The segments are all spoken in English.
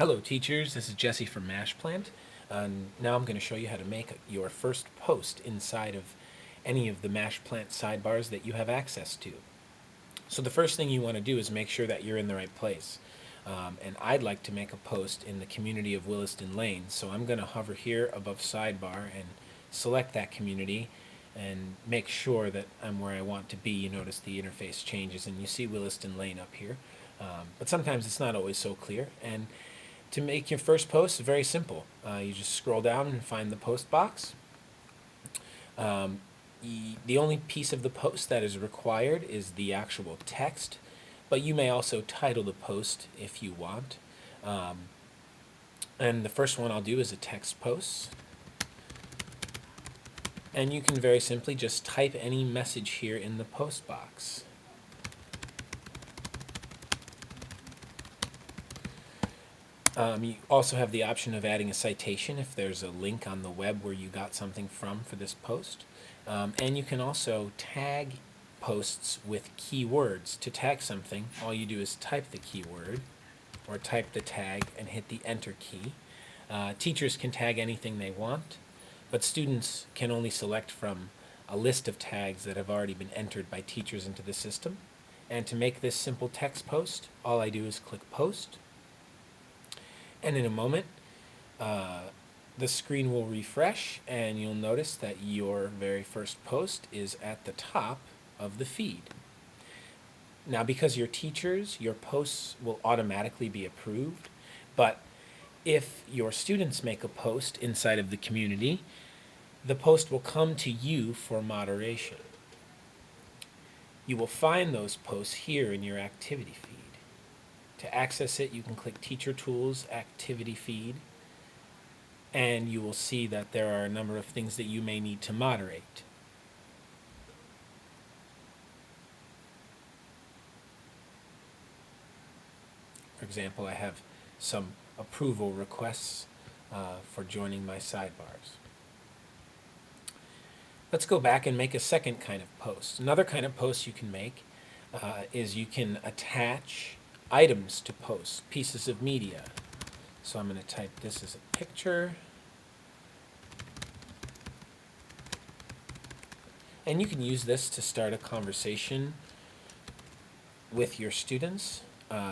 Hello teachers, this is Jesse from MashPlant. Now I'm going to show you how to make your first post inside of any of the MashPlant sidebars that you have access to. So the first thing you want to do is make sure that you're in the right place. And I'd like to make a post in the community of Williston Lane, so I'm going to hover here above sidebar and select that community and make sure that I'm where I want to be. You notice the interface changes and you see Williston Lane up here. But sometimes it's not always so clear. And to make your first post, it's very simple. You just scroll down and find the post box. The only piece of the post that is required is the actual text, but you may also title the post if you want. And the first one I'll do is a text post. And you can very simply just type any message here in the post box. You also have the option of adding a citation if there's a link on the web where you got something from for this post. And you can also tag posts with keywords. To tag something, all you do is type the keyword or type the tag and hit the enter key. Teachers can tag anything they want, but students can only select from a list of tags that have already been entered by teachers into the system. And to make this simple text post, all I do is click post. And in a moment, the screen will refresh and you'll notice that your very first post is at the top of the feed. Now, because you're teachers, your posts will automatically be approved, but if your students make a post inside of the community, the post will come to you for moderation. You will find those posts here in your activity feed. To access it, you can click Teacher Tools, Activity Feed, and you will see that there are a number of things that you may need to moderate. For example, I have some approval requests for joining my sidebars. Let's go back and make a second kind of post. Another kind of post you can make is you can attach items to post, pieces of media. So I'm going to type this as a picture. And you can use this to start a conversation with your students.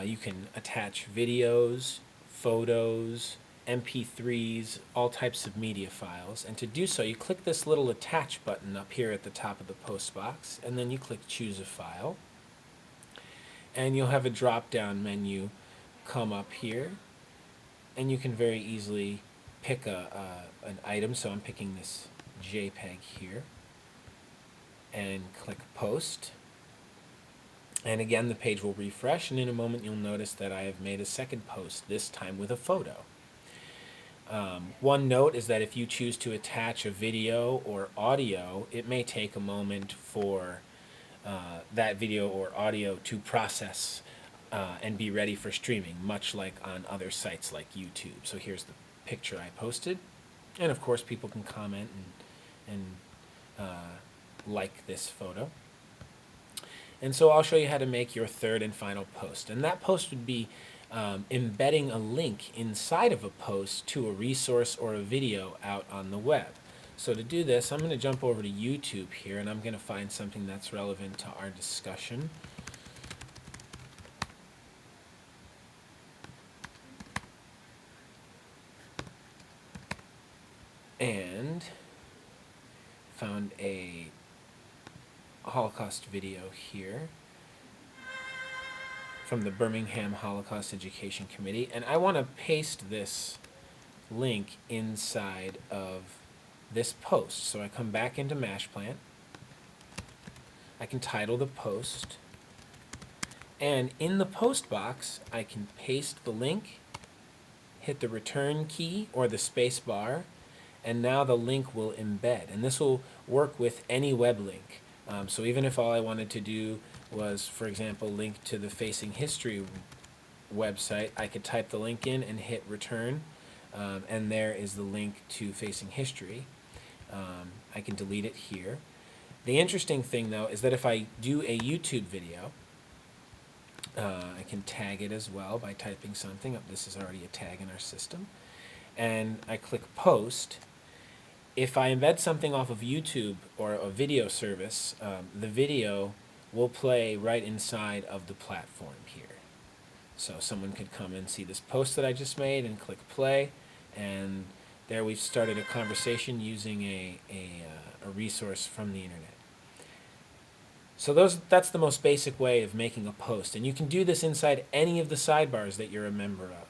You can attach videos, photos, MP3s, all types of media files. And to do so, you click this little attach button up here at the top of the post box, and then you click choose a file. And you'll have a drop-down menu come up here, and you can very easily pick an item. So I'm picking this JPEG here, and click Post. And again, the page will refresh, and in a moment you'll notice that I have made a second post, this time with a photo. One note is that if you choose to attach a video or audio, it may take a moment for that video or audio to process and be ready for streaming, much like on other sites like YouTube. So here's the picture I posted, and of course people can comment and like this photo. And so I'll show you how to make your third and final post, and that post would be embedding a link inside of a post to a resource or a video out on the web. So to do this, I'm going to jump over to YouTube here, and I'm going to find something that's relevant to our discussion. And found a Holocaust video here from the Birmingham Holocaust Education Committee, and I want to paste this link inside of this post. So I come back into MashPlant, I can title the post, and in the post box I can paste the link, hit the return key or the space bar, and now the link will embed, and this will work with any web link. So even if all I wanted to do was, for example, link to the Facing History website, I could type the link in and hit return, and there is the link to Facing History. I can delete it here. The interesting thing, though, is that if I do a YouTube video, I can tag it as well by typing something. Oh, this is already a tag in our system. And I click post. If I embed something off of YouTube or a video service, the video will play right inside of the platform here. So someone could come and see this post that I just made and click play, and there we've started a conversation using a resource from the internet. So that's the most basic way of making a post, and you can do this inside any of the sidebars that you're a member of.